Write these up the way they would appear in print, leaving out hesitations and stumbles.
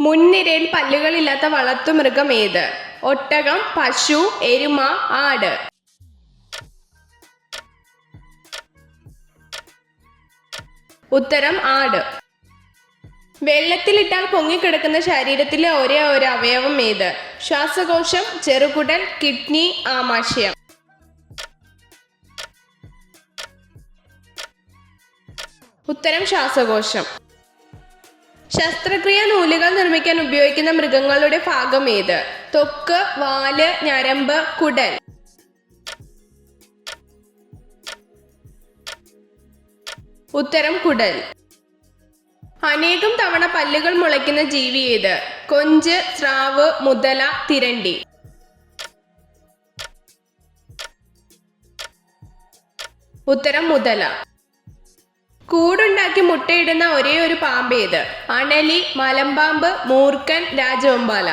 മുൻനിരയിൽ പല്ലുകളില്ലാത്ത വളർത്തുമൃഗം ഏത്? ഒട്ടകം, പശു, എരുമ, ആട്. ഉത്തരം ആട്. വെള്ളത്തിലിട്ടാൽ പൊങ്ങിക്കിടക്കുന്ന ശരീരത്തിലെ ഒരേ ഒരു അവയവം ഏത്? ശ്വാസകോശം, ചെറുകുടൽ, കിഡ്നി, ആമാശയം. ഉത്തരം ശ്വാസകോശം. ശസ്ത്രക്രിയ നൂലുകൾ നിർമ്മിക്കാൻ ഉപയോഗിക്കുന്ന മൃഗങ്ങളുടെ ഭാഗം ഏത്? ത്വക്ക്, വാല്, ഞരമ്പ്, കുടൽ. ഉത്തരം കുടൽ. അനേകം തവണ പല്ലുകൾ മുളയ്ക്കുന്ന ജീവി ഏത്? കൊഞ്ച്, സ്രാവ്, മുതല, തിരണ്ടി. ഉത്തരം മുതല. കൂടുണ്ടാക്കി മുട്ടയിടുന്ന ഒരേ ഒരു പാമ്പ് ഏത്? അണലി, മലമ്പാമ്പ്, മൂർഖൻ, രാജവെമ്പാല.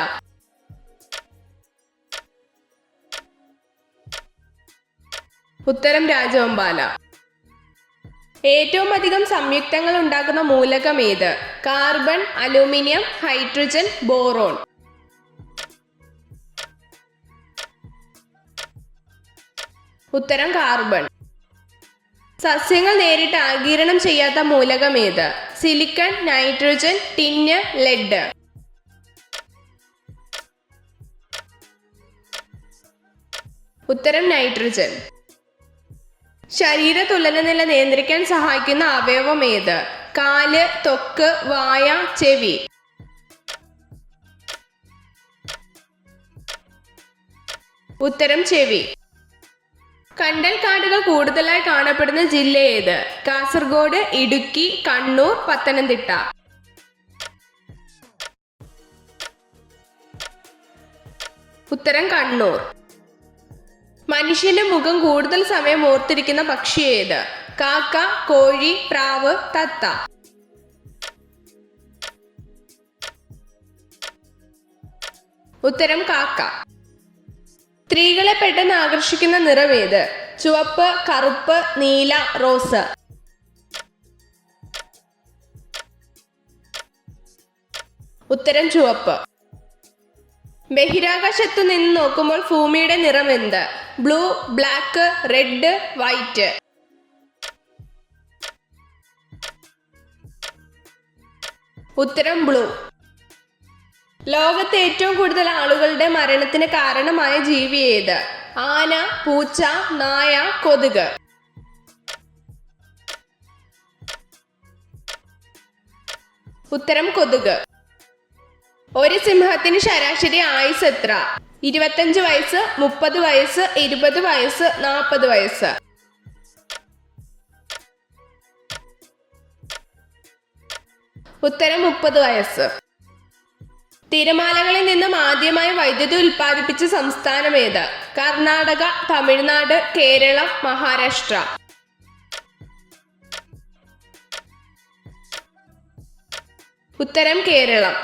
ഉത്തരം രാജവെമ്പാല. ഏറ്റവും അധികം സംയുക്തങ്ങൾ ഉണ്ടാക്കുന്ന മൂലകം ഏത്? Carbon, aluminium, hydrogen, boron. ഉത്തരം കാർബൺ. സസ്യങ്ങൾ നേരിട്ട് ആഗിരണം ചെയ്യാത്ത മൂലകം ഏത്? Silicon, nitrogen, tin, lead. ഉത്തരം നൈട്രജൻ. ശരീര തുലനനില നിയന്ത്രിക്കാൻ സഹായിക്കുന്ന അവയവം ഏത്? കാല്, ത്വക്ക്, വായ, ചെവി. ഉത്തരം ചെവി. കണ്ടൽക്കാടുകൾ കൂടുതലായി കാണപ്പെടുന്ന ജില്ല ഏത്? കാസർഗോഡ്, ഇടുക്കി, കണ്ണൂർ, പത്തനംതിട്ട. ഉത്തരം കണ്ണൂർ. മനുഷ്യന്റെ മുഖം കൂടുതൽ സമയം ഓർത്തിരിക്കുന്ന പക്ഷി ഏത്? കാക്ക, കോഴി, പ്രാവ്, തത്ത. ഉത്തരം കാക്ക. സ്ത്രീകളെ പെട്ടെന്ന് ആകർഷിക്കുന്ന നിറം ഏത്? ചുവപ്പ്, കറുപ്പ്, നീല, റോസ്. ഉത്തരം ചുവപ്പ്. ബഹിരാകാശത്തു നിന്ന് നോക്കുമ്പോൾ ഭൂമിയുടെ നിറം എന്ത്? Blue, black, red, white. ഉത്തരം ബ്ലൂ. ലോകത്ത് ഏറ്റവും കൂടുതൽ ആളുകളുടെ മരണത്തിന് കാരണമായ ജീവി ഏത്? ആന, പൂച്ച, നായ, കൊതുക്. ഉത്തരം കൊതുക്. ഒരു സിംഹത്തിന് ശരാശരി ആയുസ് എത്ര? 25 വയസ്സ്, 30 വയസ്സ്, 20 വയസ്സ്, 40 വയസ്സ്. ഉത്തരം 30 വയസ്സ്. തിരമാലകളിൽ നിന്നും ആദ്യമായി വൈദ്യുതി ഉൽപ്പാദിപ്പിച്ച സംസ്ഥാനം ഏത്? കർണാടക, തമിഴ്നാട്, കേരളം, മഹാരാഷ്ട്ര. ഉത്തരം കേരളം.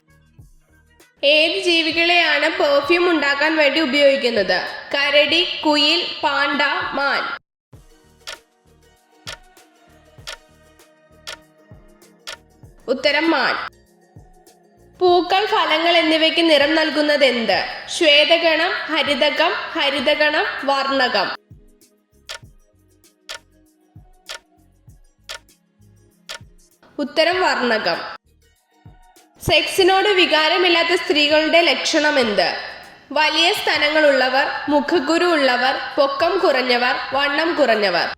ഏത് ജീവികളെയാണ് പെർഫ്യൂം ഉണ്ടാക്കാൻ വേണ്ടി ഉപയോഗിക്കുന്നത്? കരടി, കുയിൽ, പാണ്ട, മാൻ. ഉത്തരം മാൻ. പൂക്കൾ, ഫലങ്ങൾ എന്നിവയ്ക്ക് നിറം നൽകുന്നത് എന്ത്? ശ്വേതഗണം, ഹരിതകം, ഹരിതഗണം, വർണ്ണകം. ഉത്തരം വർണ്ണകം. സെക്സിനോട് വികാരമില്ലാത്ത സ്ത്രീകളുടെ ലക്ഷണം എന്ത്? വലിയ സ്തനങ്ങളുള്ളവർ, മുഖക്കുരു ഉള്ളവർ, പൊക്കം കുറഞ്ഞവർ, വണ്ണം കുറഞ്ഞവർ.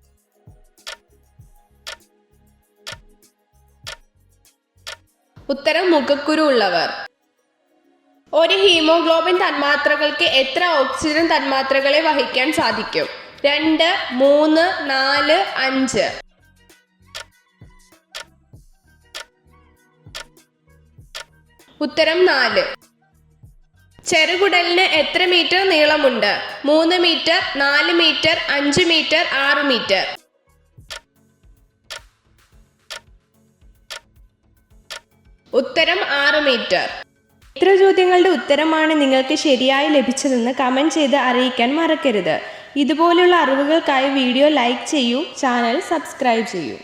ഉത്തരം മുഖക്കുരു ഉള്ളവർ. ഒരു ഹീമോഗ്ലോബിൻ തന്മാത്രകൾക്ക് എത്ര ഓക്സിജൻ തന്മാത്രകളെ വഹിക്കാൻ സാധിക്കും? 2, 3, 4, 5. ഉത്തരം 4. ചെറുകുടലിന് എത്ര മീറ്റർ നീളമുണ്ട്? 3 മീറ്റർ, 4 മീറ്റർ, 5 മീറ്റർ, 6 മീറ്റർ. ഉത്തരം 6 മീറ്റർ. എത്ര ചോദ്യങ്ങളുടെ ഉത്തരമാണ് നിങ്ങൾക്ക് ശരിയായി ലഭിച്ചതെന്ന് കമൻറ്റ് ചെയ്ത് അറിയിക്കാൻ മറക്കരുത്. ഇതുപോലുള്ള അറിവുകൾക്കായി വീഡിയോ ലൈക്ക് ചെയ്യൂ, ചാനൽ സബ്സ്ക്രൈബ് ചെയ്യൂ.